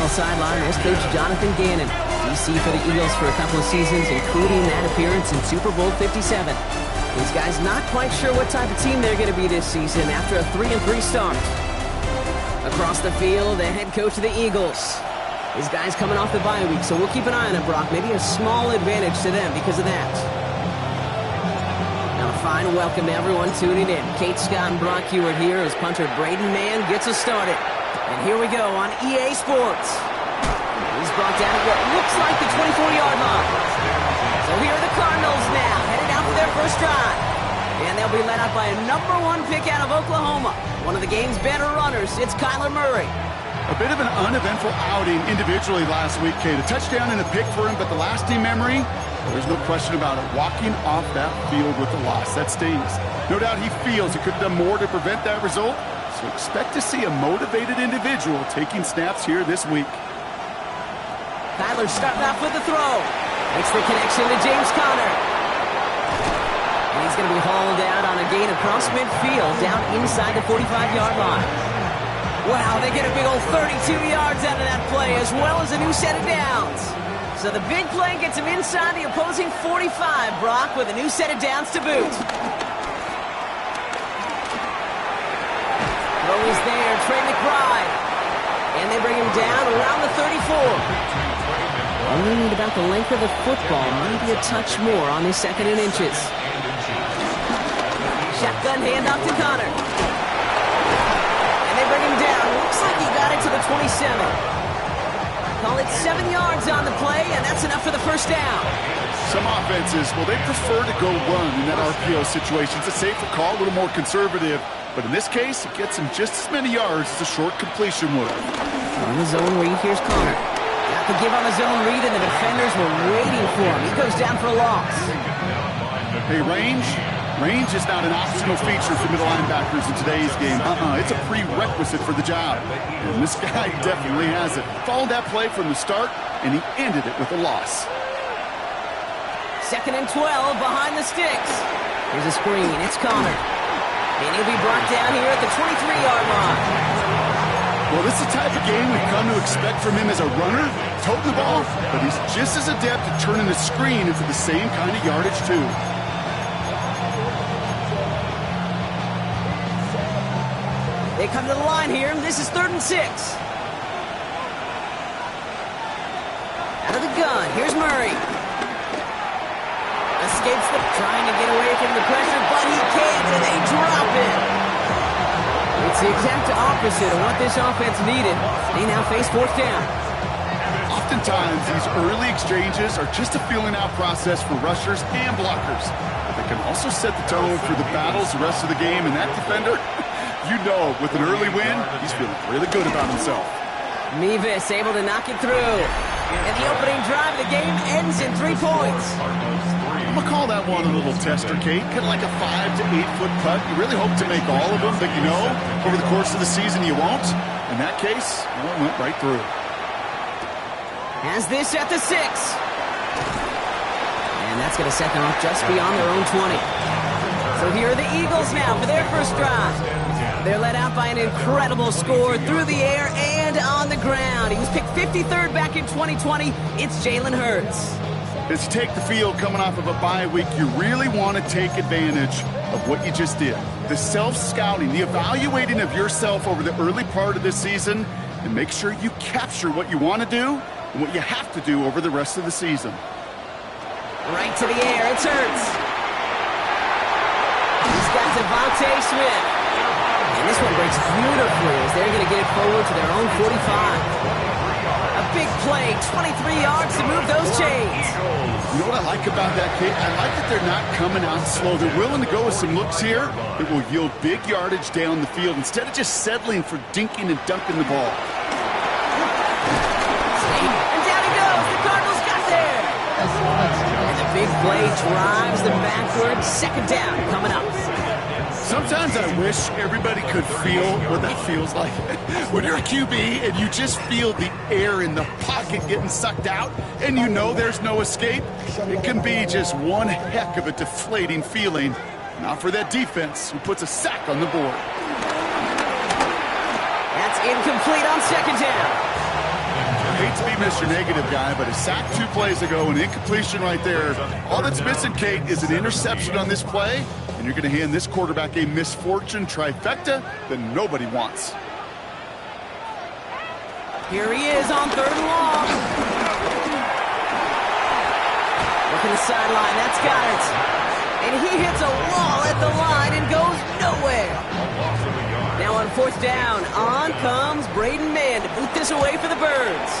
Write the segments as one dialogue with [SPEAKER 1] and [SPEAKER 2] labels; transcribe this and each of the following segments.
[SPEAKER 1] NFL sideline, there's Coach Jonathan Gannon, DC for the Eagles for a couple of seasons, including that appearance in Super Bowl 57. These guys not quite sure what type of team they're going to be this season after a 3-3 start. Across the field, the head coach of the Eagles. These guys coming off the bye week, so we'll keep an eye on it, Brock. Maybe a small advantage to them because of that. Now a fine welcome to everyone tuning in. Kate Scott and Brock Hewitt here as punter Braden Mann gets us started. And here we go on EA Sports. He's brought down at what looks like the 24-yard line. So here are the Cardinals now, headed out for their first drive. And they'll be led out by a #1 pick out of Oklahoma. One of the game's better runners, it's Kyler Murray.
[SPEAKER 2] A bit of an uneventful outing individually last week, Kate. A touchdown and a pick for him, but the lasting memory, there's no question about it. Walking off that field with a loss, that stings. No doubt he feels he could have done more to prevent that result. So expect to see a motivated individual taking snaps here this week.
[SPEAKER 1] Kyler starting off with the throw. Makes the connection to James Conner. And he's going to be hauled out on a gain across midfield down inside the 45-yard line. Wow, they get a big old 32 yards out of that play as well as a new set of downs. So the big play gets him inside the opposing 45, Brock, with a new set of downs to boot. Throw is there, Trey McBride. And they bring him down around the 34. Only need about the length of the football, maybe a touch more on his 2nd and inches. Shotgun handoff to Connor. And they bring him down. Looks like he got it to the 27. Call it 7 yards on the play, and that's enough for the first down.
[SPEAKER 2] Some offenses, well, they prefer to go run in that RPO situation. It's a safer call, a little more conservative. But in this case, it gets him just as many yards as a short completion would.
[SPEAKER 1] On the zone read, here's Connor. Got the give on the zone read, and the defenders were waiting for him. He goes down for a loss.
[SPEAKER 2] Hey, range is not an optional feature for middle linebackers in today's game. It's a prerequisite for the job. And this guy definitely has it. Followed that play from the start, and he ended it with a loss.
[SPEAKER 1] 2nd and 12 behind the sticks. Here's a screen. It's Connor. And he'll be brought down here at the 23-yard line.
[SPEAKER 2] Well, this is the type of game we've come to expect from him as a runner, toting the ball, but he's just as adept at turning the screen into the same kind of yardage, too.
[SPEAKER 1] They come to the line here. This is 3rd and 6. Out of the gun. Here's Murray. Escapes them, trying to get away from the pressure, but he can't, and they drop it. It's the exact opposite of what this offense needed. They now face 4th down.
[SPEAKER 2] Oftentimes, these early exchanges are just a feeling-out process for rushers and blockers. But they can also set the tone for the battles the rest of the game, and that defender, you know, with an early win, he's feeling really good about himself.
[SPEAKER 1] Mevis able to knock it through. And the opening drive of the game ends in 3 points.
[SPEAKER 2] I'm going to call that one a little tester, Kate. Kind of like a 5 to 8 foot putt. You really hope to make all of them, but you know, over the course of the season you won't. In that case, one went right through.
[SPEAKER 1] Has this at the 6. And that's going to set them up just beyond their own 20. So here are the Eagles now for their first drive. They're led out by an incredible score through the air and on the ground. He was picked 53rd back in 2020. It's Jalen Hurts.
[SPEAKER 2] As you take the field coming off of a bye week, you really want to take advantage of what you just did. The self-scouting, the evaluating of yourself over the early part of this season, and make sure you capture what you want to do and what you have to do over the rest of the season.
[SPEAKER 1] Right to the air, it's Hurts. He's got Devontae Smith. And this one breaks beautifully as they're going to get it forward to their own 45. A big play, 23 yards to move those chains.
[SPEAKER 2] You know what I like about that, Kate? I like that they're not coming out slow. They're willing to go with some looks here that will yield big yardage down the field instead of just settling for dinking and dunking the ball.
[SPEAKER 1] And down he goes. The Cardinals got there. And the big play drives them backward. 2nd down coming up.
[SPEAKER 2] Sometimes I wish everybody could feel what that feels like. When you're a QB and you just feel the air in the pocket getting sucked out and you know there's no escape, it can be just one heck of a deflating feeling. Not for that defense who puts a sack on the board.
[SPEAKER 1] That's incomplete on 2nd down.
[SPEAKER 2] hate to be Mr. Negative guy, but a sack 2 plays ago, an incompletion right there. All that's missing, Kate, is an interception on this play, and you're going to hand this quarterback a misfortune trifecta that nobody wants.
[SPEAKER 1] Here he is on 3rd and long. Look at the sideline. That's Goddard. And he hits a wall at the line and goes nowhere. Now on 4th down, on comes Braden Mann to boot this away for the Birds.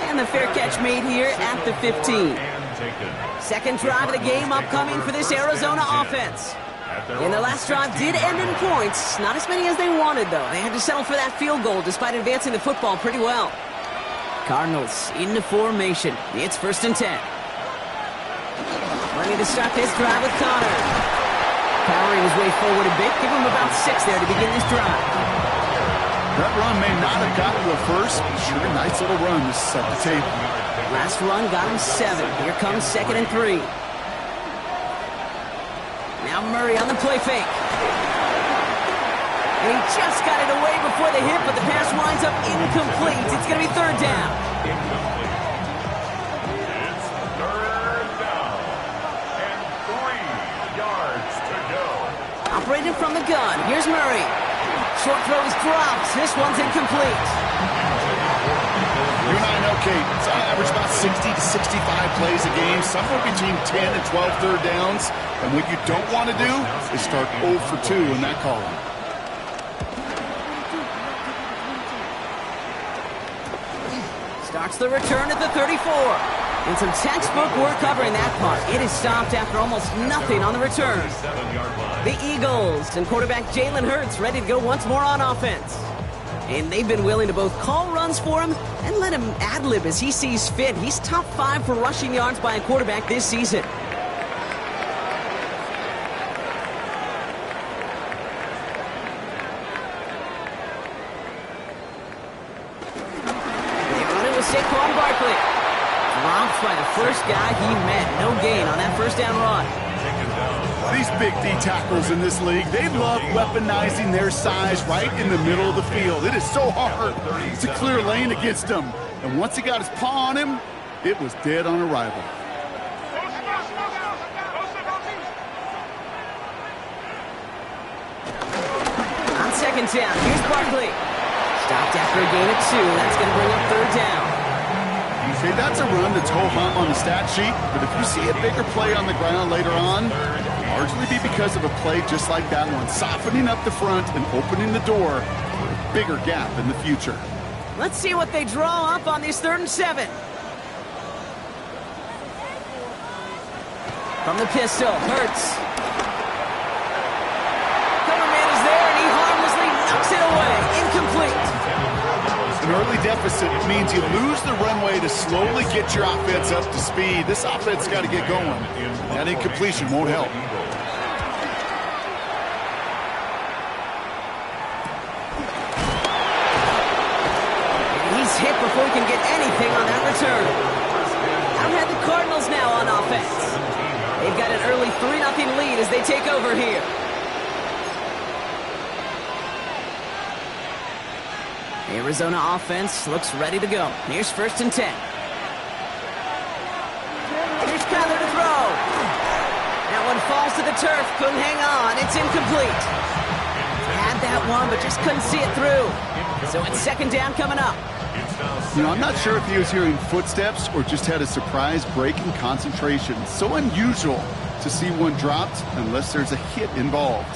[SPEAKER 1] And the fair catch made here at the 15. Second drive of the game upcoming for this Arizona offense. And their last drive did end in points. Not as many as they wanted, though. They had to settle for that field goal despite advancing the football pretty well. Cardinals into formation. It's 1st and 10. Ready to start this drive with Connor. Powering his way forward a bit. Give him about 6 there to begin this drive.
[SPEAKER 2] That run may not have gotten to a first, but sure a nice little run to set the table.
[SPEAKER 1] Last run got him 7. Here comes 2nd and 3. Now Murray on the play fake. And he just got it away before the hit, but the pass winds up incomplete. It's going to be 3rd down.
[SPEAKER 3] It's 3rd down. And 3 yards to go.
[SPEAKER 1] Operating from the gun. Here's Murray. Short throw is dropped. This one's incomplete.
[SPEAKER 2] You and I know, Kate, it's on average about 60 to 65 plays a game, somewhere between 10 and 12 third downs. And what you don't want to do is start 0 for 2 in that column.
[SPEAKER 1] Starts the return at the 34. And some textbook work covering that part. It is stopped after almost nothing on the return. The Eagles and quarterback Jalen Hurts ready to go once more on offense. And they've been willing to both call runs for him and let him ad-lib as he sees fit. He's top 5 for rushing yards by a quarterback this season. Saquon Barkley. Dropped by the first guy he met. No gain on that 1st down run.
[SPEAKER 2] These big D tackles in this league, they love weaponizing their size right in the middle of the field. It is so hard to clear lane against him. And once he got his paw on him, it was dead on arrival.
[SPEAKER 1] On 2nd down, here's Barkley. Stopped after a gain of 2. That's going to bring up 3rd down.
[SPEAKER 2] Okay, that's a run that's ho-hum on the stat sheet, but if you see a bigger play on the ground later on, largely be because of a play just like that one, softening up the front and opening the door for a bigger gap in the future.
[SPEAKER 1] Let's see what they draw up on this 3rd and 7. From the pistol, Hurts. Coverman is there, and he harmlessly knocks it away. Incomplete.
[SPEAKER 2] An early deficit means you lose the runway to slowly get your offense up to speed. This offense got to get going. That incompletion won't help.
[SPEAKER 1] He's hit before he can get anything on that return. I've had the Cardinals now on offense. They've got an early 3-0 lead as they take over here. The Arizona offense looks ready to go. Here's 1st and 10. Here's Kyler to throw. That one falls to the turf. Couldn't hang on. It's incomplete. Had that one, but just couldn't see it through. So it's 2nd down coming up.
[SPEAKER 2] You know, I'm not sure if he was hearing footsteps or just had a surprise break in concentration. So unusual to see one dropped unless there's a hit involved.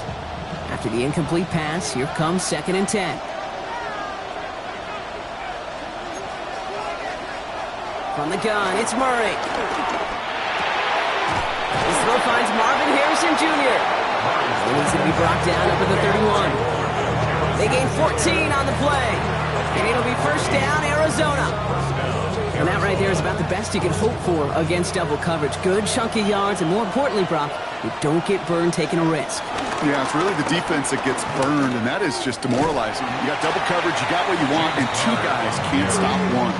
[SPEAKER 1] After the incomplete pass, here comes 2nd and 10. From the gun, it's Murray. His throw finds Marvin Harrison Jr. And he's going to be brought down up at the 31. They gain 14 on the play. And it'll be 1st down, Arizona. And that right there is about the best you can hope for against double coverage. Good chunky yards, and more importantly, Brock, you don't get burned taking a risk.
[SPEAKER 2] Yeah, it's really the defense that gets burned, and that is just demoralizing. You got double coverage, you got what you want, and 2 guys can't stop one.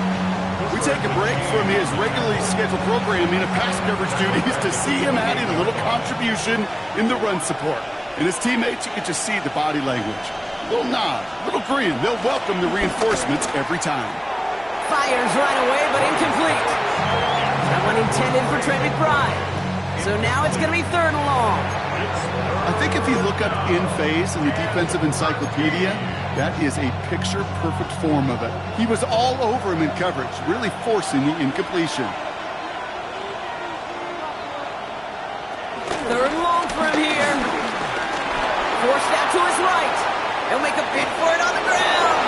[SPEAKER 2] We take a break from his regularly scheduled programming of pass coverage duties to see him add in a little contribution in the run support. And his teammates, you can just see the body language. Little nod, little grin. They'll welcome the reinforcements every time.
[SPEAKER 1] Fires right away, but incomplete. That one intended for Trent McBride. So now it's going to be 3rd and long.
[SPEAKER 2] I think if you look up in phase in the defensive encyclopedia, that is a picture-perfect form of it. He was all over him in coverage, really forcing the incompletion.
[SPEAKER 1] 3rd and long for him here. Forced out to his right. He'll make a bid for it on the ground.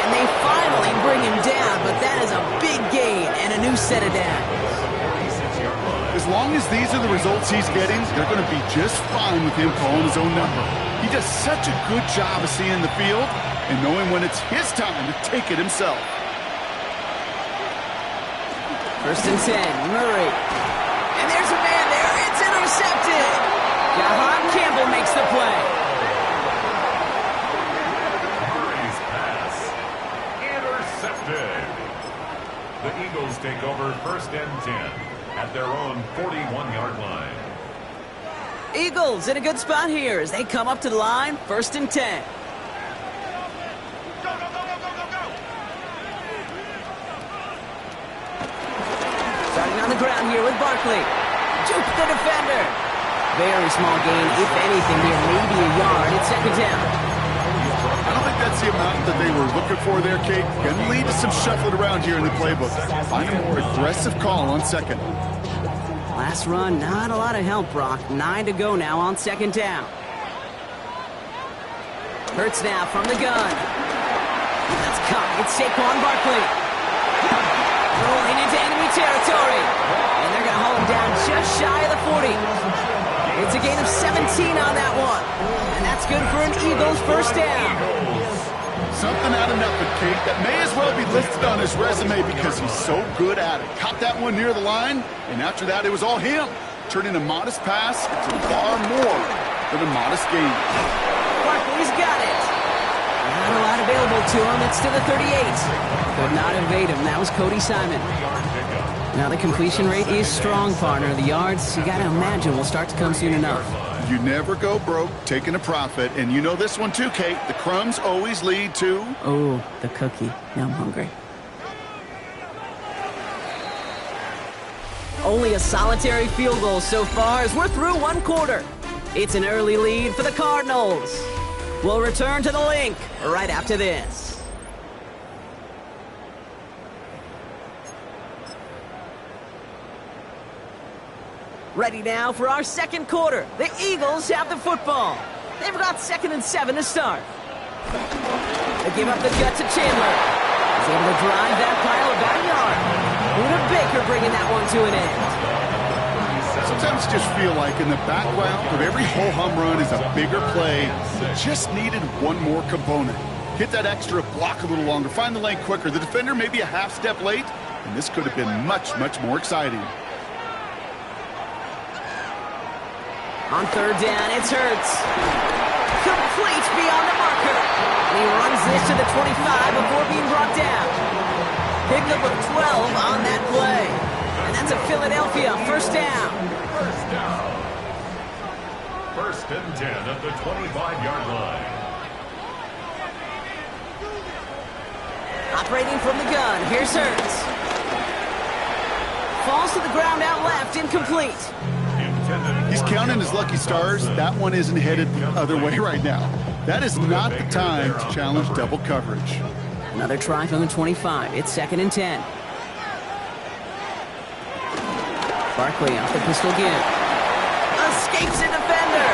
[SPEAKER 1] And they finally bring him down, but that is a big gain and a new set of downs.
[SPEAKER 2] As long as these are the results he's getting, they're going to be just fine with him calling his own number. He does such a good job of seeing the field and knowing when it's his time to take it himself.
[SPEAKER 1] 1st and 10, Murray. And there's a man there. It's intercepted. Jahan Campbell makes the play.
[SPEAKER 3] Murray's pass. Intercepted. The Eagles take over 1st and 10 at their own 41-yard line.
[SPEAKER 1] Eagles in a good spot here as they come up to the line, 1st and 10. Starting on the ground here with Barkley. Jukes the defender. Very small gain, if anything here, maybe a yard. It's 2nd down.
[SPEAKER 2] I don't think that's the amount that they were looking for there, Kate. Going to lead to some shuffling around here in the playbook. Find a more aggressive call on 2nd.
[SPEAKER 1] Last run, not a lot of help, Brock. 9 to go now on 2nd down. Hurts now from the gun. That's caught. It's Saquon Barkley. Rolling into enemy territory. And they're going to hold him down just shy of the 40. It's a gain of 17 on that one. And that's good for an Eagles 1st down.
[SPEAKER 2] Something out of nothing, Kate, that may as well be listed on his resume because he's so good at it. Caught that one near the line, and after that, it was all him. Turning a modest pass into far more than a modest gain.
[SPEAKER 1] Barkley's got it. Not a lot available to him. It's to the 38. Could not evade him. That was Cody Simon. Now the completion rate is strong, partner. The yards, you got to imagine, will start to come soon enough.
[SPEAKER 2] You never go broke taking a profit, and you know this one too, Kate. The crumbs always lead to...
[SPEAKER 1] Oh, the cookie. Now I'm hungry. Only a solitary field goal so far as we're through 1 quarter. It's an early lead for the Cardinals. We'll return to the link right after this. Ready now for our 2nd quarter. The Eagles have the football. They've got 2nd and 7 to start. They give up the gut to Chandler. He's able to drive that pile about a yard. Buda Baker bringing that one to an end.
[SPEAKER 2] Sometimes you just feel like in the background of every ho-hum run is a bigger play that just needed one more component. Hit that extra block a little longer, find the lane quicker. The defender may be a half step late, and this could have been much, much more exciting.
[SPEAKER 1] On 3rd down, it's Hurts. Complete beyond the marker. And he runs this to the 25 before being brought down. Picked up with 12 on that play. And that's a Philadelphia 1st down.
[SPEAKER 3] 1st down. 1st and 10 at the 25-yard line.
[SPEAKER 1] Operating from the gun, here's Hurts. Falls to the ground out left, incomplete.
[SPEAKER 2] He's counting his lucky stars. That one isn't headed the other way right now. That is not the time to challenge double coverage.
[SPEAKER 1] Another try from the 25. It's 2nd and 10. Barkley off the pistol again. Escapes a defender.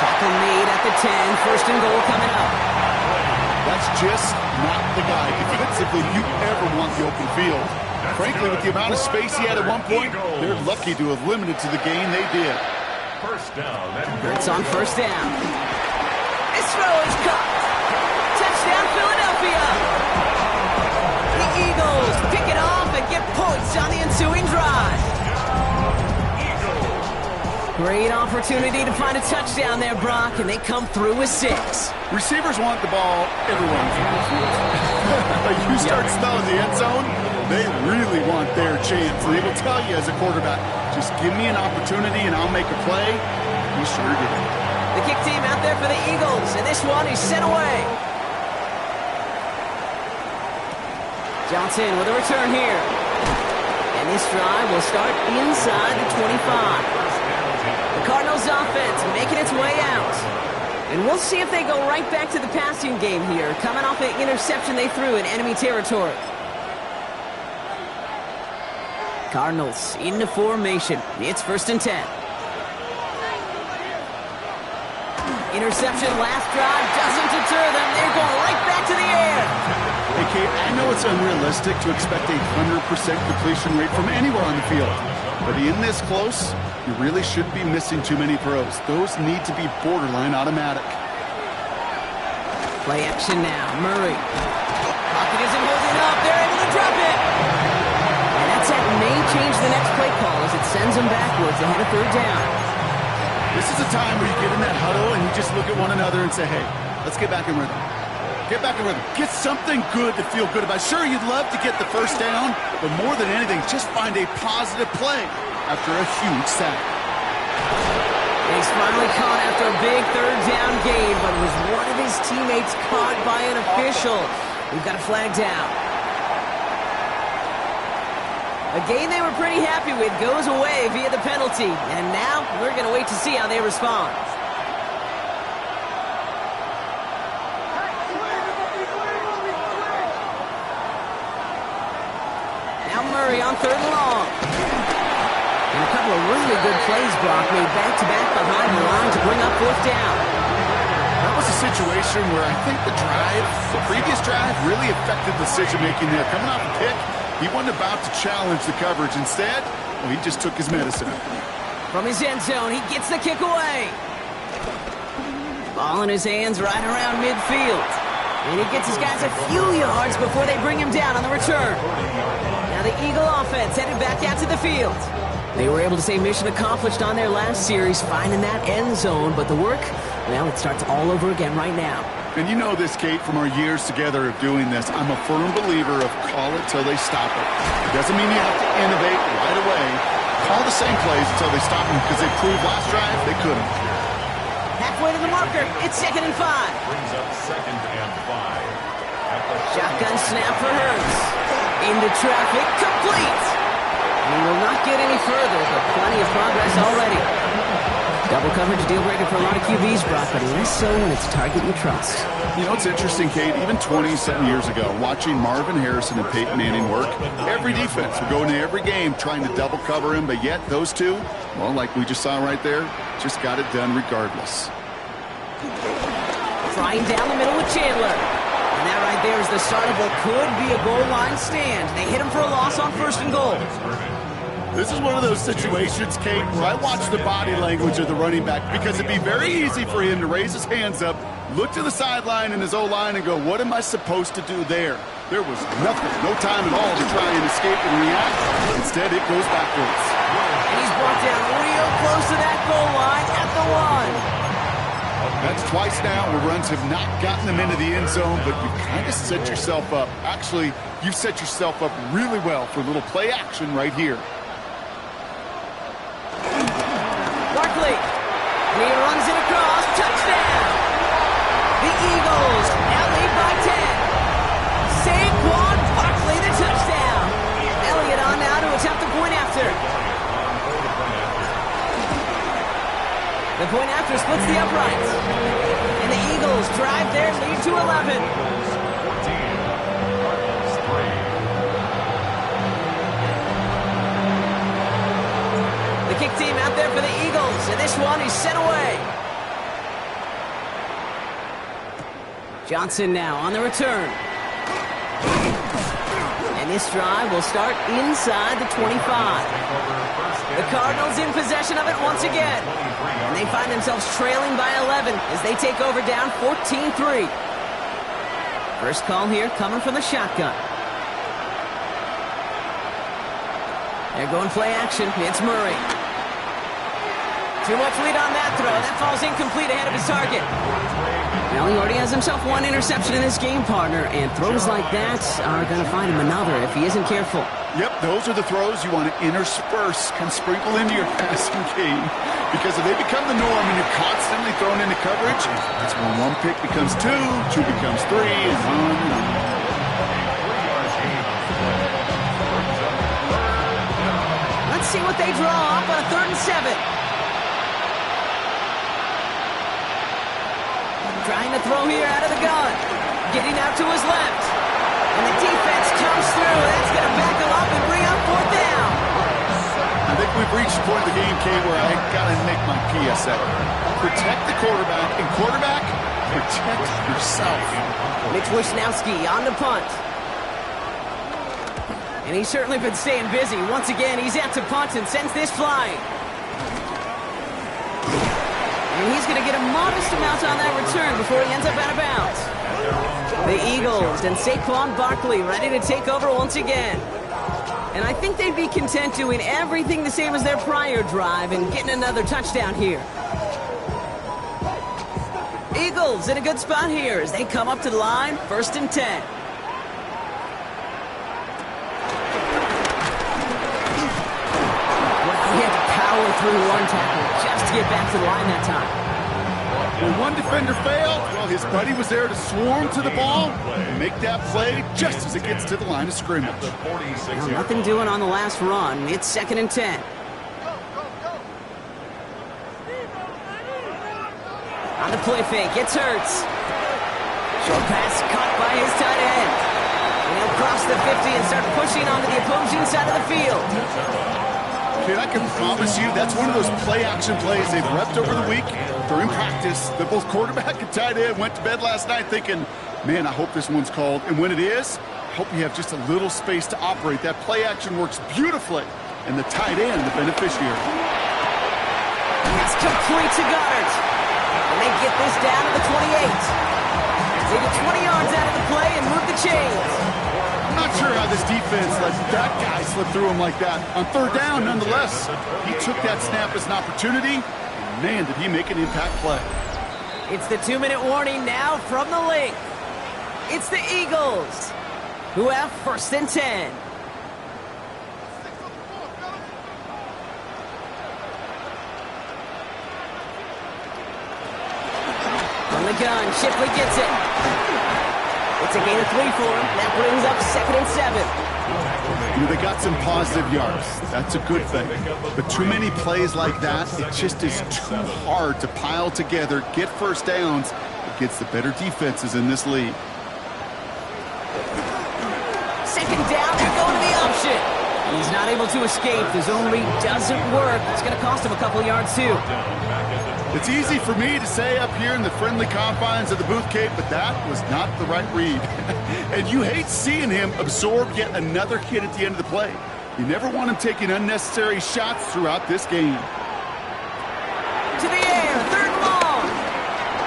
[SPEAKER 1] Tackle made at the 10. 1st and goal coming up.
[SPEAKER 2] That's just not the guy defensively you ever want the open field. Frankly, with the amount of space he had at one point, they're lucky to have limited to the gain they did.
[SPEAKER 3] 1st down.
[SPEAKER 1] It's on 1st down. This throw is caught. Touchdown, Philadelphia. The Eagles pick it off and get points on the ensuing drive. Great opportunity to find a touchdown there, Brock, and they come through with 6.
[SPEAKER 2] Receivers want the ball everywhere. Like you start smelling the end zone, they really want their chance. They will tell you as a quarterback, just give me an opportunity and I'll make a play. He sure did.
[SPEAKER 1] The kick team out there for the Eagles, and this one is sent away. Johnson with a return here. And this drive will start inside the 25. The Cardinals offense making its way out. And we'll see if they go right back to the passing game here, coming off an interception they threw in enemy territory. Cardinals into formation. It's 1st and 10. Interception last drive doesn't deter them. They're going right back to the air.
[SPEAKER 2] Hey, Kate, I know it's unrealistic to expect a 100% completion rate from anywhere on the field. But in this close, you really shouldn't be missing too many throws. Those need to be borderline automatic.
[SPEAKER 1] Play action now. Murray. Pocket isn't holding up. They're able to drop it. And that may change the next play call as it sends them backwards ahead of 3rd down.
[SPEAKER 2] This is a time where you get in that huddle and you just look at one another and say, hey, let's get back in rhythm. Get back in rhythm. Get something good to feel good about. Sure, you'd love to get the 1st down, but more than anything, just find a positive play after a huge sack.
[SPEAKER 1] He's finally caught after a big 3rd down gain, but was one of his teammates caught by an official. We've got a flag down. A gain they were pretty happy with goes away via the penalty, and now we're going to wait to see how they respond. Now Murray on 3rd and long. And a couple of really good plays, Brock, made back-to-back behind the line to bring up 4th down.
[SPEAKER 2] That was a situation where I think the previous drive, really affected decision-making there. Coming off a pick, he wasn't about to challenge the coverage. Instead, well, he just took his medicine.
[SPEAKER 1] From his end zone, he gets the kick away. Ball in his hands right around midfield. And he gets his guys a few yards before they bring him down on the return. Now the Eagle offense headed back out to the field. They were able to say mission accomplished on their last series, finding that end zone. But the work, well, it starts all over again right now.
[SPEAKER 2] And you know this, Kate, from our years together of doing this. I'm a firm believer of call it till they stop it. It doesn't mean you have to innovate right away. Call the same plays until they stop them, because they proved last drive they couldn't.
[SPEAKER 1] Halfway to the marker, it's 2nd and 5.
[SPEAKER 3] Brings up 2nd and 5.
[SPEAKER 1] Shotgun snap for Hurts. Into traffic, complete. He will not get any further, but plenty of progress already. Double coverage deal breaker for a lot of QBs, Brock, but less so when it's a target you trust.
[SPEAKER 2] You know, it's interesting, Kate, even 20-something years ago, watching Marvin Harrison and Peyton Manning work, every defense would go into every game trying to double cover him, but yet those two, well, like we just saw right there, just got it done regardless.
[SPEAKER 1] Flying down the middle with Chandler. And that right there is the start of what could be a goal line stand. They hit him for a loss on 1st and goal.
[SPEAKER 2] This is one of those situations, Kate, where I watch the body language of the running back, because it'd be very easy for him to raise his hands up, look to the sideline in his O-line and go, what am I supposed to do there? There was nothing, no time at all to try and escape and react. Instead, it goes backwards.
[SPEAKER 1] And he's brought down real close to that goal line at the 1.
[SPEAKER 2] That's twice now where runs have not gotten them into the end zone, but you kind of set yourself up. Actually, you've set yourself up really well for a little play action right here.
[SPEAKER 1] Barkley. And he runs it across. Touchdown. The Eagles now lead by 10. Saquon Barkley, the touchdown. Elliott on now to attempt the point after. The point after splits the uprights. And the Eagles drive their lead to 11. The kick team out there for the Eagles, and this one is sent away. Johnson now on the return. And this drive will start inside the 25. The Cardinals in possession of it once again. And they find themselves trailing by 11 as they take over down 14-3. First call here coming from the shotgun. They're going play action. It's Murray. Too much lead on that throw. That falls incomplete ahead of his target. Well, he already has himself one interception in this game, partner, and throws like that are going to find him another if he isn't careful.
[SPEAKER 2] Yep, those are the throws you want to intersperse, kind of sprinkle into your passing game. Because if they become the norm and you're constantly thrown into coverage, that's when one pick becomes two becomes three, and on and on.
[SPEAKER 1] Let's see what they draw up on a 3rd and 7. Trying to throw here out of the gun. Getting out to his left. And the defense comes through. That's going to back him up and bring up 4th down.
[SPEAKER 2] I think we've reached the point of the game, Kate, where I got to make my PSA. Protect the quarterback, and quarterback, protect yourself.
[SPEAKER 1] Mitch Wisnowski on the punt. And he's certainly been staying busy. Once again, he's out to punt and sends this flying. And he's going to get a modest amount on that return before he ends up out of bounds. The Eagles and Saquon Barkley ready to take over once again. And I think they'd be content doing everything the same as their prior drive and getting another touchdown here. Eagles in a good spot here as they come up to the line, 1st and 10. He had to power through one tackle just to get back to the line that time.
[SPEAKER 2] When one defender failed, well, his buddy was there to swarm to the ball and make that play just as it gets to the line of scrimmage.
[SPEAKER 1] Well, nothing doing on the last run. It's 2nd and 10. On the play fake, it's Hurts. Short pass caught by his tight end. And he'll cross the 50 and start pushing onto the opposing side of the field.
[SPEAKER 2] Kid, I can promise you that's one of those play-action plays they've repped over the week during practice. That both quarterback and tight end went to bed last night thinking, man, I hope this one's called. And when it is, I hope you have just a little space to operate. That play-action works beautifully, and the tight end, the beneficiary.
[SPEAKER 1] It's complete to Goddard. And they get this down to the 28. They get 20 yards out of the play and move the chains.
[SPEAKER 2] I'm not sure how this defense let that guy slip through him like that. On 3rd down, nonetheless, he took that snap as an opportunity, and man, did he make an impact play.
[SPEAKER 1] It's the 2-minute warning now from the link. It's the Eagles who have 1st and 10. From the gun, Shipley gets it. It's a gain of 3 for him. That brings up 2nd and 7.
[SPEAKER 2] You know, they got some positive yards. That's a good thing. But too many plays like that, it just is too hard to pile together, get 1st downs against the better defenses in this league.
[SPEAKER 1] 2nd down, they're going to the option. He's not able to escape. The zone read doesn't work. It's going to cost him a couple yards, too.
[SPEAKER 2] It's easy for me to say up here in the friendly confines of the booth, Cape, but that was not the right read. And you hate seeing him absorb yet another hit at the end of the play. You never want him taking unnecessary shots throughout this game.
[SPEAKER 1] To the air, 3rd and long.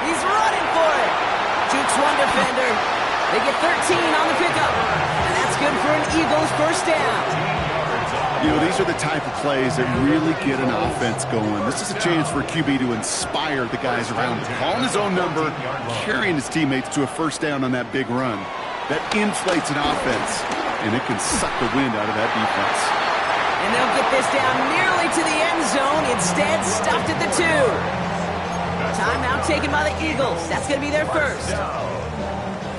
[SPEAKER 1] He's running for it. Jukes one defender. They get 13 on the pickup. And that's good for an Eagles 1st down.
[SPEAKER 2] You know, these are the type of plays that really get an offense going. This is a chance for a QB to inspire the guys around him. Calling his own number, carrying his teammates to a 1st down on that big run. That inflates an offense, and it can suck the wind out of that defense.
[SPEAKER 1] And they'll get this down nearly to the end zone. Instead, stopped at the 2. Timeout taken by the Eagles. That's going to be their 1st.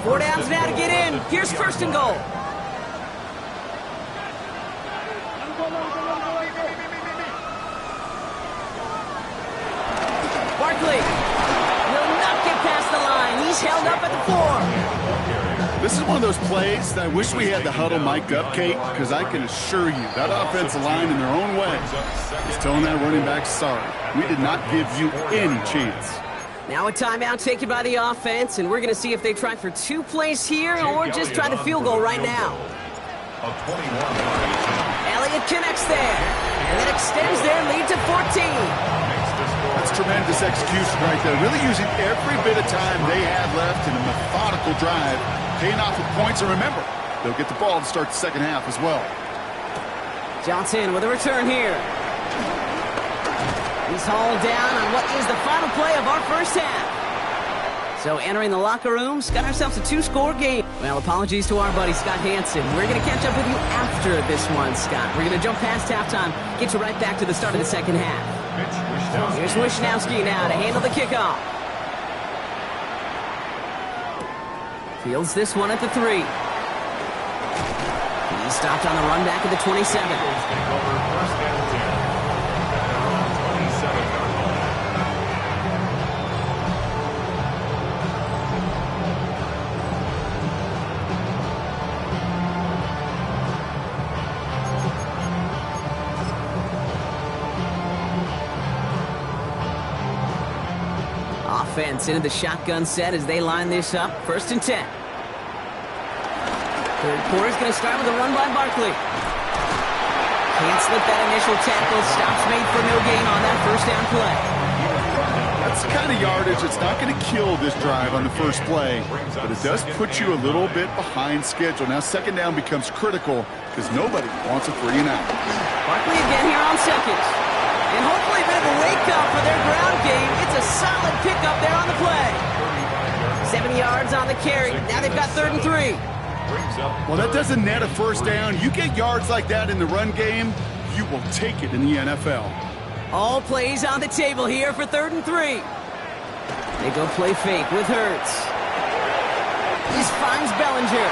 [SPEAKER 1] 4 downs now to get in. Here's 1st and goal. Barkley will not get past the line. He's held up at the 4.
[SPEAKER 2] This is one of those plays that I wish we had the huddle mic'd up, Kate, because I can assure you that offensive line in their own way is telling that running back, sorry, we did not give you any chance.
[SPEAKER 1] Now a timeout taken by the offense, and we're going to see if they try for 2 plays here or just try the field goal right now. Elliott connects there, and then extends their lead to 14.
[SPEAKER 2] That's tremendous execution right there. Really using every bit of time they had left in a methodical drive, paying off with points. And remember, they'll get the ball to start the 2nd half as well.
[SPEAKER 1] Johnson with a return here. He's hauled down on what is the final play of our 1st half. So entering the locker rooms, got ourselves a 2-score game. Well, apologies to our buddy Scott Hansen. We're going to catch up with you after this one, Scott. We're going to jump past halftime, get you right back to the start of the second half. Here's Wishnowski now to handle the kickoff. Fields this one at the 3. He stopped on the run back at the 27. Offense into the shotgun set as they line this up. 1st and 10. Third quarter's going to start with a run by Barkley. Can't slip that initial tackle. Stops made for no gain on that first down play.
[SPEAKER 2] That's the kind of yardage that's not going to kill this drive on the first play, but it does put you a little bit behind schedule. Now second down becomes critical because nobody wants a 3 and out.
[SPEAKER 1] Barkley again here on 2nd. And hopefully a bit of a wake-up for their ground game. It's a solid pickup there on the play. 7 yards on the carry. Now they've got 3rd and 3.
[SPEAKER 2] Well, that doesn't net a first down. You get yards like that in the run game, you will take it in the NFL.
[SPEAKER 1] All plays on the table here for 3rd and 3. They go play fake with Hurts. He finds Bellinger.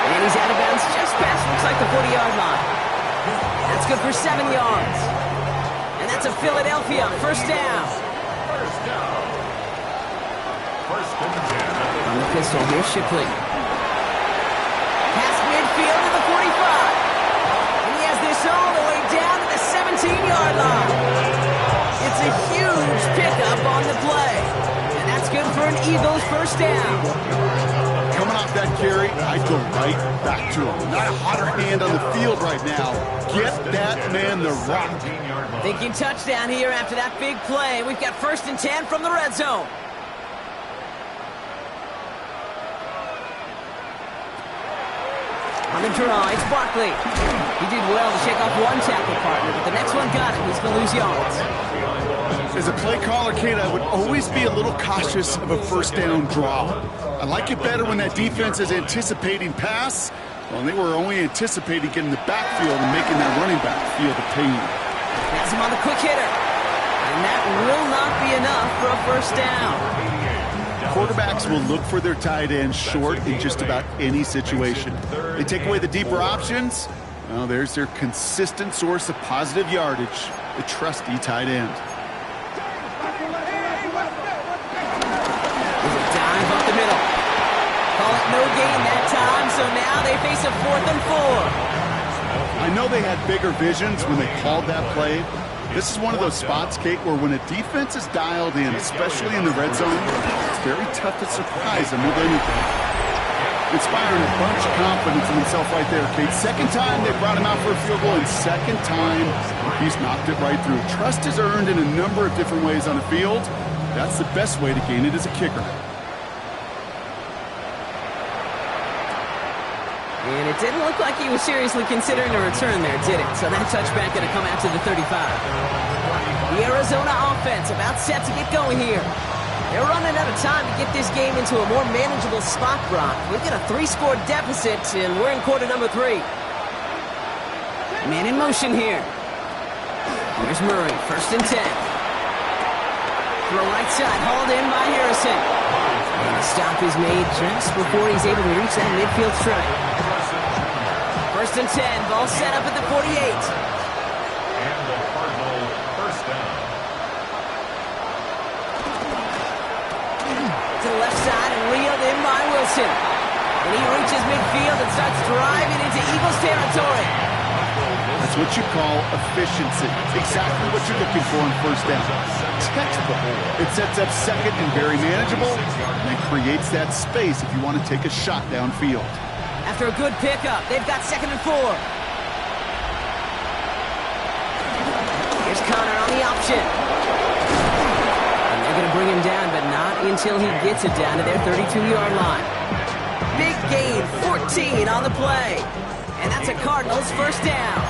[SPEAKER 1] And he's out of bounds just past, looks like the 40-yard line. That's good for 7 yards. And that's a Philadelphia first down. On the pistol, here's Shipley. Past midfield to the 45. And he has this all the way down to the 17-yard line. It's a huge pickup on the play. And that's good for an Eagles first down.
[SPEAKER 2] Coming off that carry, I'd go right back to him. Not a hotter hand on the field right now. Get that man the rock.
[SPEAKER 1] Thinking touchdown here after that big play. We've got 1st and 10 from the red zone. On the draw, it's Barkley. He did well to shake off one tackle partner, but the next one got him. He's going to lose yards.
[SPEAKER 2] As a play caller, Kate, I would always be a little cautious of a first down draw. I like it better when that defense is anticipating pass. Well, they were only anticipating getting the backfield and making that running back feel the pain.
[SPEAKER 1] Has him on the quick hitter. And that will not be enough for a first down.
[SPEAKER 2] Quarterbacks will look for their tight end short in just about any situation. They take away the deeper options. Well, there's their consistent source of positive yardage, the trusty tight end.
[SPEAKER 1] There's a dive up the middle. Call it no gain that time, so now they face a 4th and 4.
[SPEAKER 2] I know they had bigger visions when they called that play. This is one of those spots, Kate, where when a defense is dialed in, especially in the red zone, it's very tough to surprise them with anything. Inspiring a bunch of confidence in himself right there, Kate. Second time they brought him out for a field goal, and second time he's knocked it right through. Trust is earned in a number of different ways on the field. That's the best way to gain it as a kicker.
[SPEAKER 1] And it didn't look like he was seriously considering a return there, did it? So that touchback going to come out to the 35. The Arizona offense about set to get going here. They're running out of time to get this game into a more manageable spot, Brock. We've got a 3-score deficit, and we're in quarter number 3. Man in motion here. Here's Murray, 1st and 10. Throw right side, hauled in by Harrison. And the stop is made just before he's able to reach that midfield strike. 1st and 10, ball set up at the 48.
[SPEAKER 3] And the Cardinal first down.
[SPEAKER 1] To the left side and reeled in by Wilson. And he reaches midfield and starts driving into Eagles territory.
[SPEAKER 2] That's what you call efficiency. Exactly what you're looking for in first down. Textbook. It sets up second and very manageable, and it creates that space if you want to take a shot downfield.
[SPEAKER 1] After a good pickup, they've got 2nd and 4. Here's Connor on the option. And they're going to bring him down, but not until he gets it down to their 32-yard line. Big gain, 14 on the play. And that's a Cardinals first down.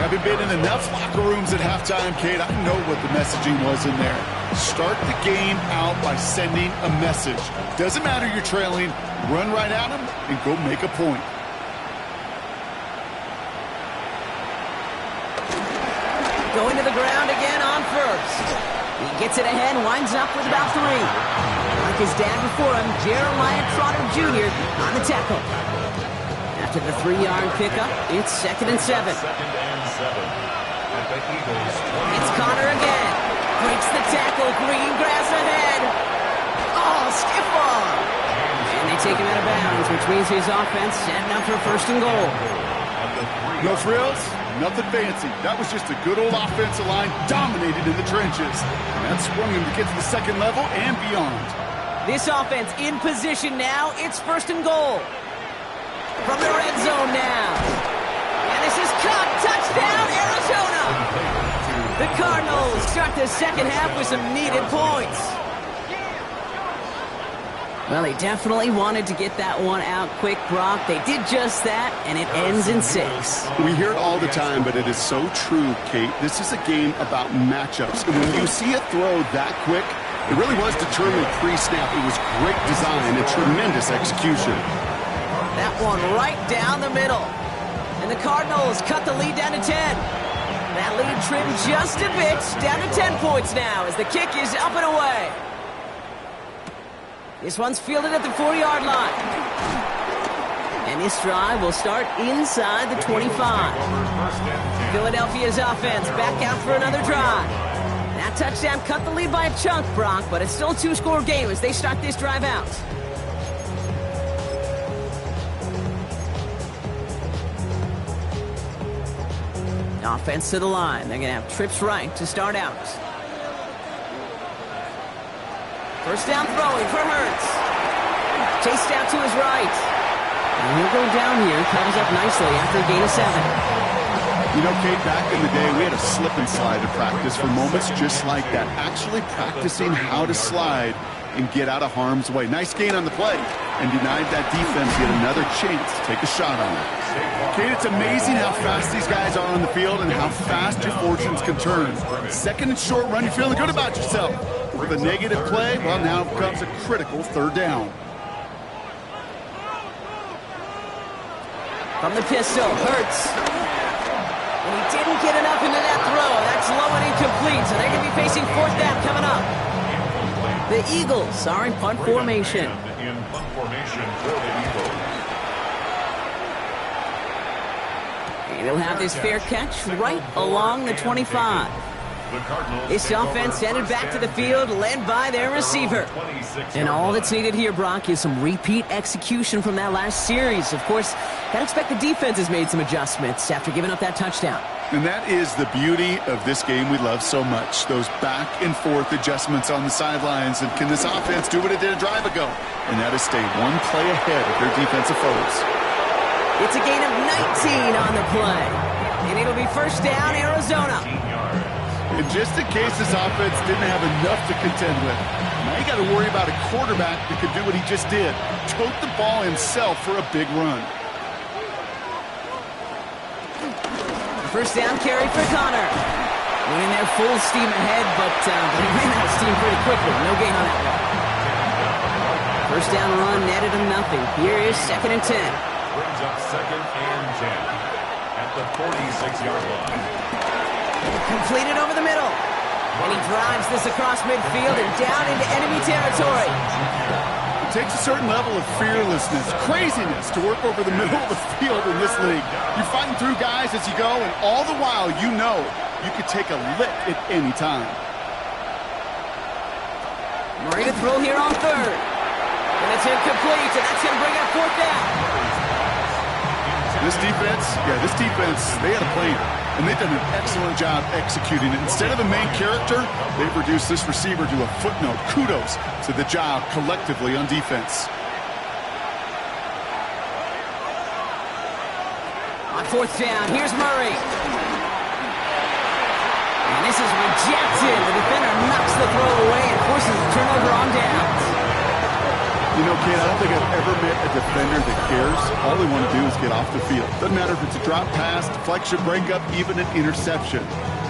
[SPEAKER 2] Having been in enough locker rooms at halftime, Kate, I know what the messaging was in there. Start the game out by sending a message. Doesn't matter you're trailing, run right at them and go make a point.
[SPEAKER 1] Going to the ground again on first. He gets it ahead, winds up with about 3. Like his dad before him, Jeremiah Trotter Jr. on the tackle. After the 3-yard pickup, it's 2nd and 7. It's Connor again. Breaks the tackle, green grass ahead. Oh, stiff arm. And they take him out of bounds, which means his offense setting up for 1st and goal.
[SPEAKER 2] No frills, nothing fancy. That was just a good old offensive line dominated in the trenches. And that swung him to get to the 2nd level and beyond.
[SPEAKER 1] This offense in position now. It's 1st and goal. From the red zone now. And this is caught. Touchdown, Arizona. The Cardinals start the 2nd half with some needed points. Well, they definitely wanted to get that one out quick, Brock. They did just that, and it ends in 6.
[SPEAKER 2] We hear it all the time, but it is so true, Kate. This is a game about matchups. And when you see a throw that quick, it really was determined pre-snap. It was great design and tremendous execution.
[SPEAKER 1] That one right down the middle. And the Cardinals cut the lead down to 10. That lead trimmed just a bit, down to 10 points now as the kick is up and away. This one's fielded at the 40-yard line. And this drive will start inside the 25. Philadelphia's offense back out for another drive. That touchdown cut the lead by a chunk, Brock, but it's still a 2-score game as they start this drive out. Offense to the line. They're going to have trips right to start out. 1st down throwing for Hurts. Chased out to his right. And he'll go down here. Covers up nicely after a gain of 7.
[SPEAKER 2] You know, Kate, back in the day, we had a slip and slide to practice for moments just like that. Actually practicing how to slide and get out of harm's way. Nice gain on the play and denied that defense yet another chance to take a shot on it. Kate, it's amazing how fast these guys are on the field and how fast your fortunes can turn. 2nd and short run, you're feeling good about yourself. With a negative play, well, now it becomes a critical 3rd down.
[SPEAKER 1] From the pistol, Hurts. And he didn't get enough into that throw. That's low and incomplete, so they're going to be facing 4th down coming up. The Eagles are in punt formation. And he'll have this fair catch right along the 25. This offense headed back to the field, led by their receiver. And all that's needed here, Brock, is some repeat execution from that last series. Of course, gotta expect the defense has made some adjustments after giving up that touchdown.
[SPEAKER 2] And that is the beauty of this game we love so much. Those back and forth adjustments on the sidelines. And can this offense do what it did a drive ago? And that is stay one play ahead of their defensive foes.
[SPEAKER 1] It's a gain of 19 on the play. And it'll be 1st down, Arizona.
[SPEAKER 2] And just in case this offense didn't have enough to contend with, now you got to worry about a quarterback that could do what he just did. Tote the ball himself for a big run.
[SPEAKER 1] 1st down carry for Connor. Went in there full steam ahead, but he ran out of steam pretty quickly. No gain on that one. 1st down run netted him nothing. Here is 2nd and 10.
[SPEAKER 3] Brings up 2nd and 10 at the 46-yard line.
[SPEAKER 1] Completed over the middle. And he drives this across midfield and down into enemy territory.
[SPEAKER 2] It takes a certain level of fearlessness, craziness to work over the middle of the field in this league. You're fighting through guys as you go, and all the while you know you could take a lick at any time.
[SPEAKER 1] Ready to throw here on 3rd. And it's incomplete, and that's going to bring up 4th down.
[SPEAKER 2] This defense, they had a plan, and they've done an excellent job executing it. Instead of a main character, they've reduced this receiver to a footnote. Kudos to the job collectively on defense.
[SPEAKER 1] On 4th down, here's Murray. And this is rejected. The defender knocks the throw away and forces a turnover on downs.
[SPEAKER 2] You know, Kate, I don't think I've ever met a defender that cares. All they want to do is get off the field. Doesn't matter if it's a drop pass, deflection, breakup, even an interception.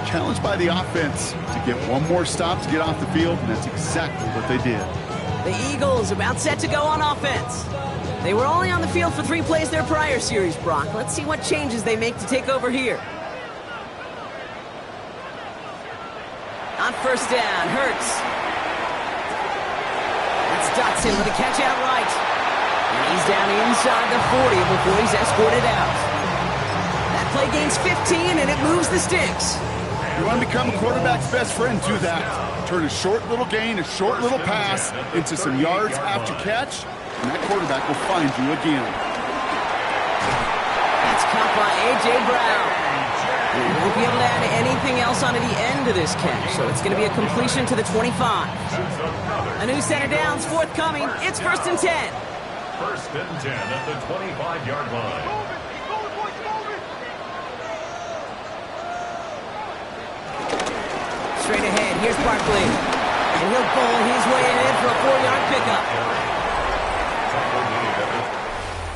[SPEAKER 2] Challenged by the offense to get one more stop to get off the field, and that's exactly what they did.
[SPEAKER 1] The Eagles about set to go on offense. They were only on the field for 3 plays their prior series, Brock. Let's see what changes they make to take over here. On first down, Hurts. That's Dotson with a catch out right. And he's down inside the 40 before he's escorted out. That play gains 15, and it moves the sticks.
[SPEAKER 2] You want to become a quarterback's best friend, do that. Turn a short little gain, a short little pass into some yards after catch, and that quarterback will find you again.
[SPEAKER 1] That's caught by A.J. Brown. And he won't be able to add anything else onto the end of this catch, so it's going to be a completion to the 25. A new set of downs forthcoming. It's 1st and 10.
[SPEAKER 3] 1st and 10 at the 25-yard line.
[SPEAKER 1] Straight ahead, here's Barkley. And he'll bowl his way in for a 4-yard pickup.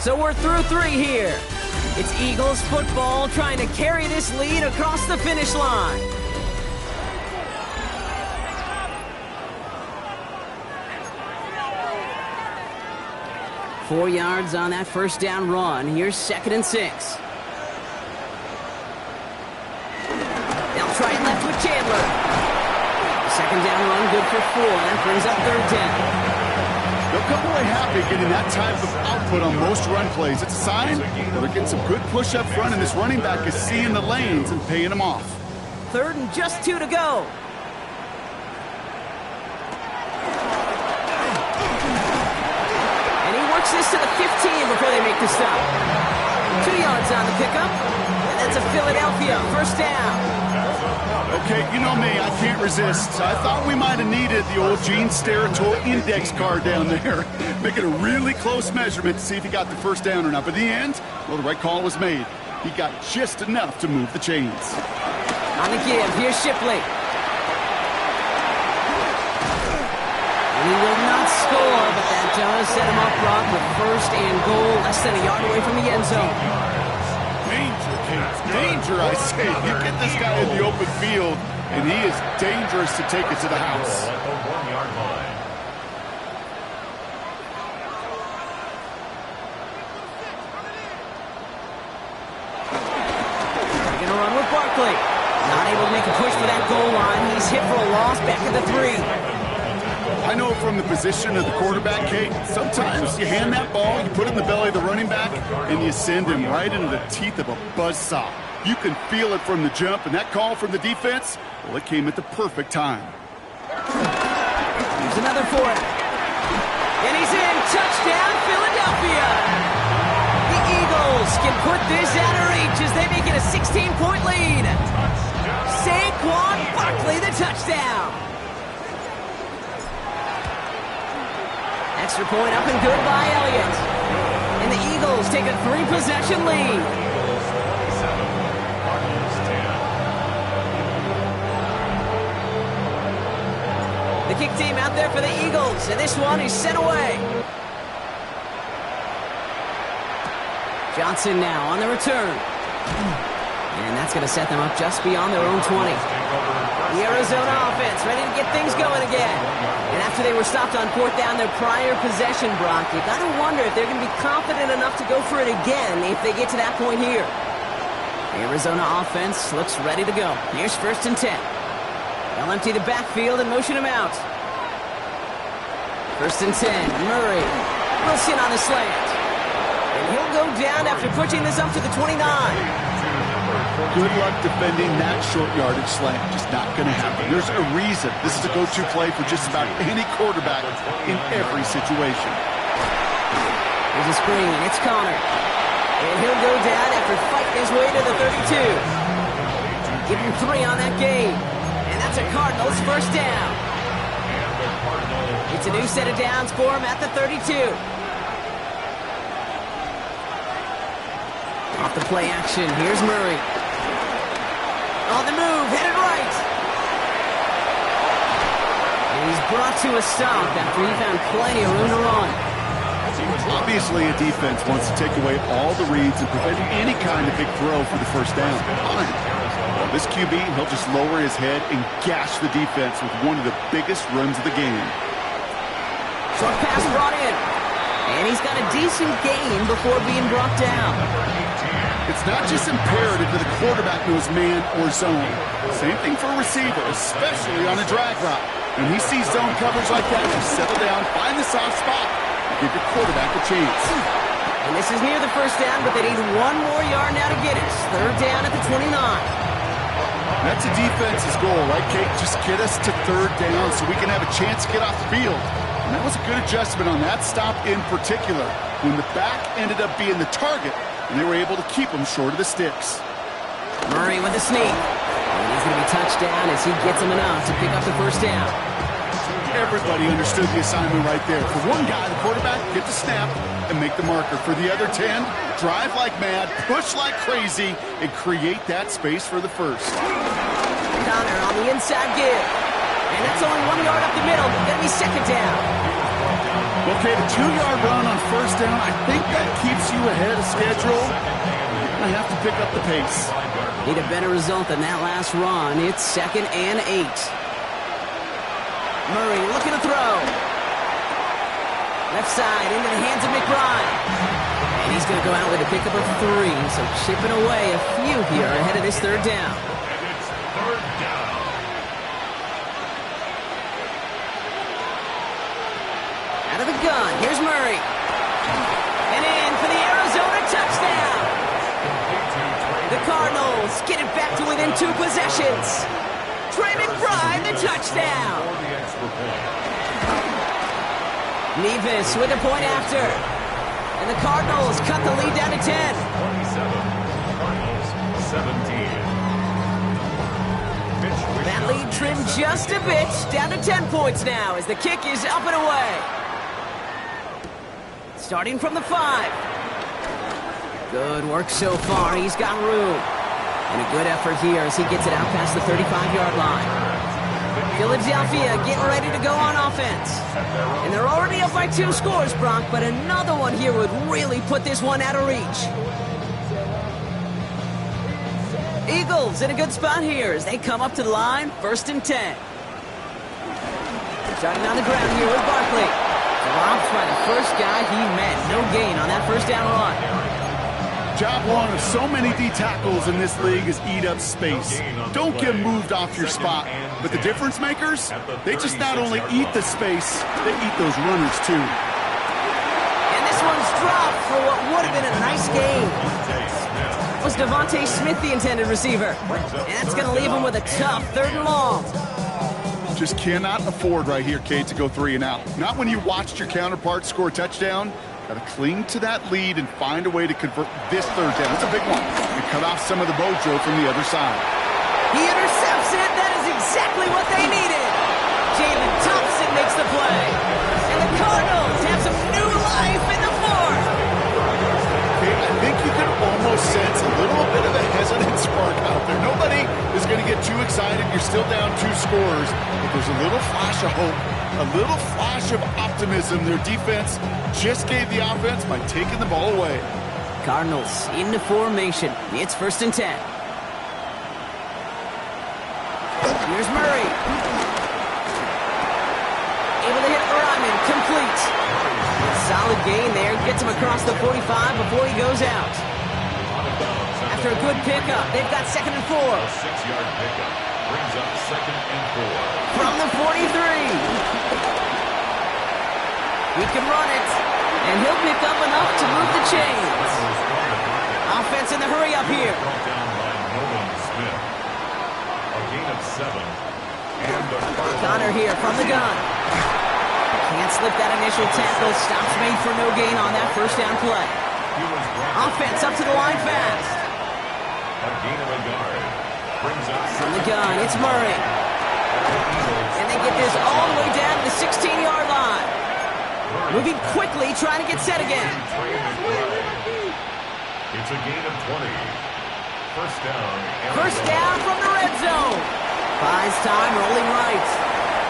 [SPEAKER 1] So we're through 3 here. It's Eagles football trying to carry this lead across the finish line. Four yards on that first down run. Here's 2nd and 6. They'll try it left with Chandler. Second down run, good for 4. That brings up 3rd down.
[SPEAKER 2] They'll come away happy getting that type of output on most run plays. It's a sign that they're getting some good push up front, and this running back is seeing the lanes and paying them off.
[SPEAKER 1] 3rd and just 2 to go. And he works this to the 15 before they make the stop. 2 yards on the pickup. And that's a Philadelphia 1st down.
[SPEAKER 2] Okay, you know me, I can't resist. I thought we might have needed the old Gene Steratore index card down there. Make it a really close measurement to see if he got the first down or not. But in the end, well, the right call was made. He got just enough to move the chains.
[SPEAKER 1] On the give, here's Shipley. And he will not score, but that does set him up, Brock, with 1st and goal, less than a yard away from the end zone.
[SPEAKER 2] Danger, I say. You get this guy in the open field, and he is dangerous to take it to the house.
[SPEAKER 3] At the 1-yard line.
[SPEAKER 1] They're going to run with Barkley. Not able to make a push for that goal line. He's hit for a loss back at the 3.
[SPEAKER 2] I know from the position of the quarterback, Kate, sometimes you hand that ball, you put it in the belly of the running back, and you send him right into the teeth of a buzzsaw. You can feel it from the jump, and that call from the defense, well, it came at the perfect time.
[SPEAKER 1] Here's another for it. And he's in. Touchdown, Philadelphia. The Eagles can put this out of reach as they make it a 16-point lead. Saquon Barkley, the touchdown. Extra point up and good by Elliott. And the Eagles take a 3-possession lead. The kick team out there for the Eagles, and this one is sent away. Johnson now on the return. And that's going to set them up just beyond their own 20. The Arizona offense ready to get things going again. And after they were stopped on 4th down their prior possession, Brock, you got to wonder if they're going to be confident enough to go for it again if they get to that point here. The Arizona offense looks ready to go. Here's 1st and 10. They'll empty the backfield and motion him out. 1st and 10. Murray. Wilson on the slant. And he'll go down after pushing this up to the 29.
[SPEAKER 2] Good luck defending that short yardage slant. Just not going to happen. There's a reason this is a go-to play for just about any quarterback in every situation.
[SPEAKER 1] There's a screen. It's Connor. And he'll go down after fighting his way to the 32. Give him 3 on that game. And that's a Cardinals 1st down. It's a new set of downs for him at the 32. Off the play action, here's Murray. On the move, headed right. And he's brought to a stop after he found plenty of room to run.
[SPEAKER 2] Obviously, a defense wants to take away all the reads and prevent any kind of big throw for the first down. Fine. Well, this QB, he'll just lower his head and gash the defense with one of the biggest runs of the game.
[SPEAKER 1] Short pass brought in. And he's got a decent gain before being brought down.
[SPEAKER 2] It's not just imperative that the quarterback knows man or zone. Same thing for a receiver, especially on a drag route. When he sees zone coverage like that, just settle down, find the soft spot, and give your quarterback a chance.
[SPEAKER 1] And this is near the first down, but they need one more yard now to get it. Third down at the 29.
[SPEAKER 2] That's a defense's goal, right, Kate? Just get us to third down so we can have a chance to get off the field. And that was a good adjustment on that stop in particular, when the back ended up being the target, and they were able to keep him short of the sticks.
[SPEAKER 1] Murray with the sneak. And he's going to be touched down as he gets him enough to pick up the first down.
[SPEAKER 2] Everybody understood the assignment right there. For one guy, the quarterback, get the snap and make the marker. For the other 10, drive like mad, push like crazy, and create that space for the first.
[SPEAKER 1] Connor on the inside give. And that's only 1 yard up the middle. Going to be second down.
[SPEAKER 2] Okay, the 2-yard run on first down, I think that keeps you ahead of schedule. I have to pick up the pace.
[SPEAKER 1] Need a better result than that last run. It's 2nd and 8. Murray looking to throw. Left side into the hands of McBride. And he's going to go out with a pickup of 3. So chipping away a few here ahead of this third down.
[SPEAKER 3] And it's third down.
[SPEAKER 1] Out of the gun, here's Murray. And in for the Arizona touchdown. The Cardinals get it back to within 2 possessions. Trey McBride, the touchdown. Nevis with a point after. And the Cardinals cut the lead down to 10.
[SPEAKER 3] 27, Cardinals 17.
[SPEAKER 1] That lead trimmed just a bit, down to 10 points now as the kick is up and away. Starting from the 5. Good work so far. He's got room. And a good effort here as he gets it out past the 35-yard line. Philadelphia getting ready to go on offense. And they're already up by 2 scores, Brock, but another one here would really put this one out of reach. Eagles in a good spot here as they come up to the line, 1st and 10. Starting on the ground here with Barkley. Drops by the first guy he met. No gain on that first down run.
[SPEAKER 2] Job one of so many D tackles in this league is eat up space. Don't get moved off your spot. But the difference makers, they just not only eat the space, they eat those runners too.
[SPEAKER 1] And this one's dropped for what would have been a nice game. Was Devontae Smith the intended receiver? And that's going to leave him with a tough 3rd and long.
[SPEAKER 2] Just cannot afford right here, Kate, to go 3 and out. Not when you watched your counterpart score a touchdown. Got to cling to that lead and find a way to convert this 3rd down. It's a big one. And cut off some of the mojo from the other side.
[SPEAKER 1] He intercepts it. That is exactly what they needed. Jalen Thompson makes the play. And the Cardinals have some new life in the 4th.
[SPEAKER 2] Okay, I think you can almost sense a little bit of a hesitant spark out there. Nobody is going to get too excited. You're still down 2 scores. But there's a little flash of hope. A little flash of optimism. Their defense just gave the offense by taking the ball away.
[SPEAKER 1] Cardinals into formation. It's 1st and 10. Here's Murray. Able to hit Ryman. Complete. Solid gain there. Gets him across the 45 before he goes out. After a good pickup, they've got 2nd and 4.
[SPEAKER 3] 6-yard pickup brings up 2nd and 4.
[SPEAKER 1] From the 43. He can run it, and he'll pick up enough to move the chains. Offense in the hurry up here.
[SPEAKER 3] Brought down by Nolan Smith. A gain of 7. And the
[SPEAKER 1] Connor here from the gun. Can't slip that initial tackle. Stops made for no gain on that first down play. Offense up to the line fast.
[SPEAKER 3] A gain of a yard. Brings up
[SPEAKER 1] From the gun, it's Murray. And they get this all the way down to the 16-yard line. Moving quickly, trying to get set again.
[SPEAKER 3] It's a gain of 20. First down.
[SPEAKER 1] First down from the red zone. Buys time, rolling right.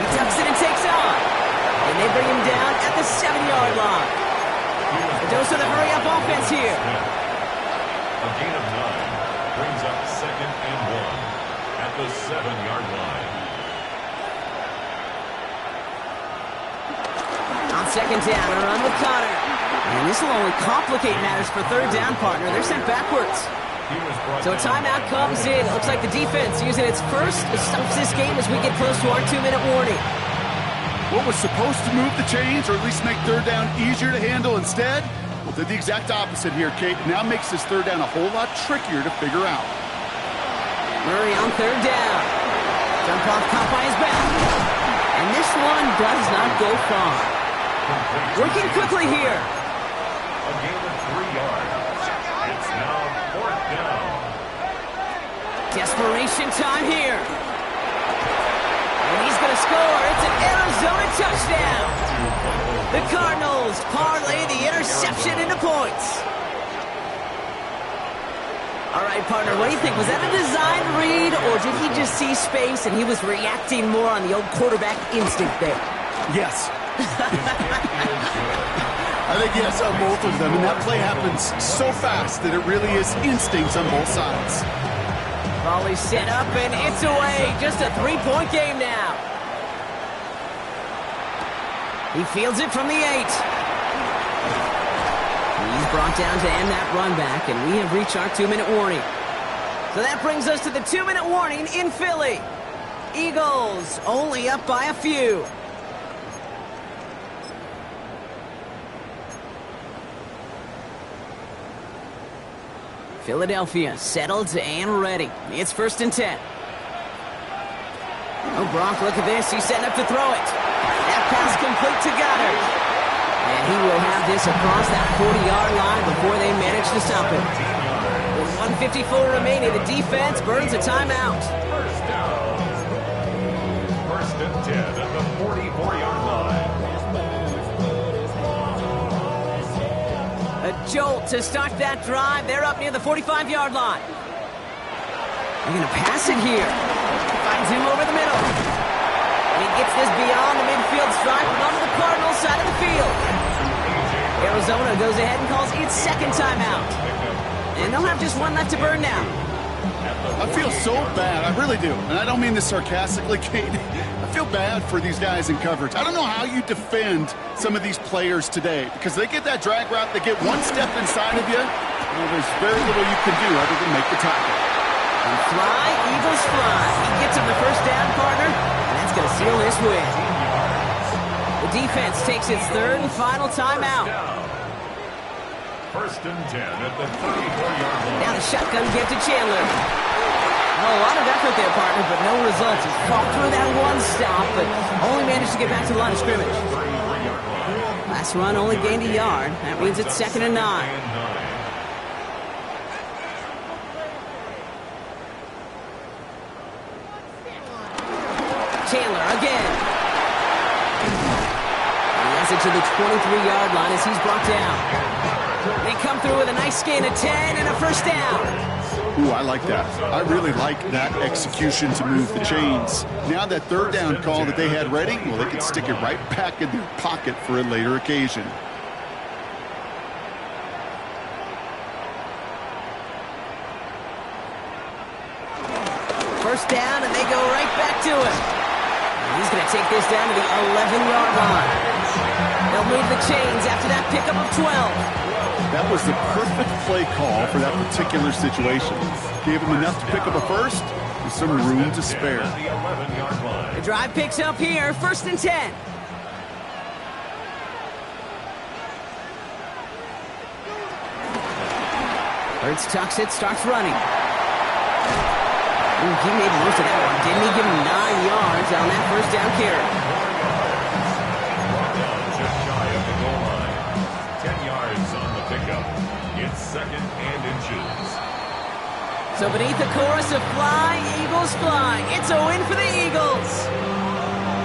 [SPEAKER 1] He tucks it and takes on. And they bring him down at the 7-yard line. A dose of the hurry-up offense here.
[SPEAKER 3] A gain of 9 brings up 2nd and 1 at the 7-yard line.
[SPEAKER 1] On 2nd down, a run with Connor. And this will only complicate matters for 3rd down, partner. They're sent backwards. So a timeout comes in. It looks like the defense using its first stops this game as we get close to our 2-minute warning.
[SPEAKER 2] What was supposed to move the chains, or at least make 3rd down easier to handle instead, well, did the exact opposite here, Kate. Now makes this 3rd down a whole lot trickier to figure out.
[SPEAKER 1] Murray on 3rd down. Jump off caught by his back. And this one does not go far. Working quickly here.
[SPEAKER 3] A gain of 3 yards. It's now 4th down.
[SPEAKER 1] Desperation time here. And he's going to score. It's an Arizona touchdown. The Cardinals parlay the interception into points. All right, partner, what do you think? Was that a design read, or did he just see space and he was reacting more on the old quarterback instinct there?
[SPEAKER 2] Yes. I think yes on both of them, and that play happens so fast that it really is instincts on both sides.
[SPEAKER 1] Volley set up, and it's away. Just a 3-point game now. He fields it from the 8. He's brought down to end that run back, and we have reached our 2-minute warning. So that brings us to the 2-minute warning in Philly. Eagles only up by a few. Philadelphia settled and ready. It's 1st and 10. Oh, Gronk, look at this. He's setting up to throw it. That pass complete to Goddard. And he will have this across that 40-yard line before they manage to stop him. With 1:54 remaining, the defense burns a timeout.
[SPEAKER 3] 1st down. 1st and 10 at the 44-yard line.
[SPEAKER 1] A jolt to start that drive. They're up near the 45-yard line. They're going to pass it here. Finds him over the middle. And he gets this beyond the midfield stripe and onto the Cardinals side of the field. Arizona goes ahead and calls its 2nd timeout. And they'll have just one left to burn now.
[SPEAKER 2] I feel so bad. I really do. And I don't mean this sarcastically, Kate. I feel bad for these guys in coverage. I don't know how you defend some of these players today, because they get that drag route, they get one step inside of you, well, there's very little you can do other than make the tackle.
[SPEAKER 1] And fly, Eagles fly. He gets him the 1st down, partner, and that's going to seal this win. The defense takes its 3rd and final timeout.
[SPEAKER 3] 1st and 10 at the 34-yard line.
[SPEAKER 1] Now the shotgun give to Chandler. Oh, a lot of effort there, partner, but no results. He fought through that one stop, but only managed to get back to the line of scrimmage. Last run only gained a yard. That means it's 2nd and 9. Chandler again. He has it to the 23-yard line as he's brought down. They come through with a nice gain of 10 and a 1st down.
[SPEAKER 2] Ooh, I like that. I really like that execution to move the chains. Now that 3rd down call that they had ready, well, they can stick it right back in their pocket for a later occasion.
[SPEAKER 1] First down, and they go right back to it. He's going to take this down to the 11-yard line. They'll move the chains after that pickup of 12.
[SPEAKER 2] That was the perfect play call for that particular situation. Gave him enough to pick up a 1st with some room to spare.
[SPEAKER 1] The drive picks up here, 1st and 10. Hurts tucks it, starts running. Ooh, he made most of that one, didn't he? Give him 9 yards on that 1st down carry.
[SPEAKER 3] Just shy of the goal line. 10 yards on the pickup. It's 2nd and inches.
[SPEAKER 1] So beneath the chorus of Fly, Eagles Fly, it's a win for the Eagles.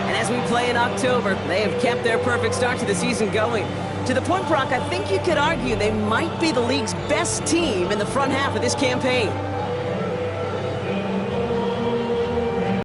[SPEAKER 1] And as we play in October, they have kept their perfect start to the season going. To the point, Brock, I think you could argue they might be the league's best team in the front half of this campaign.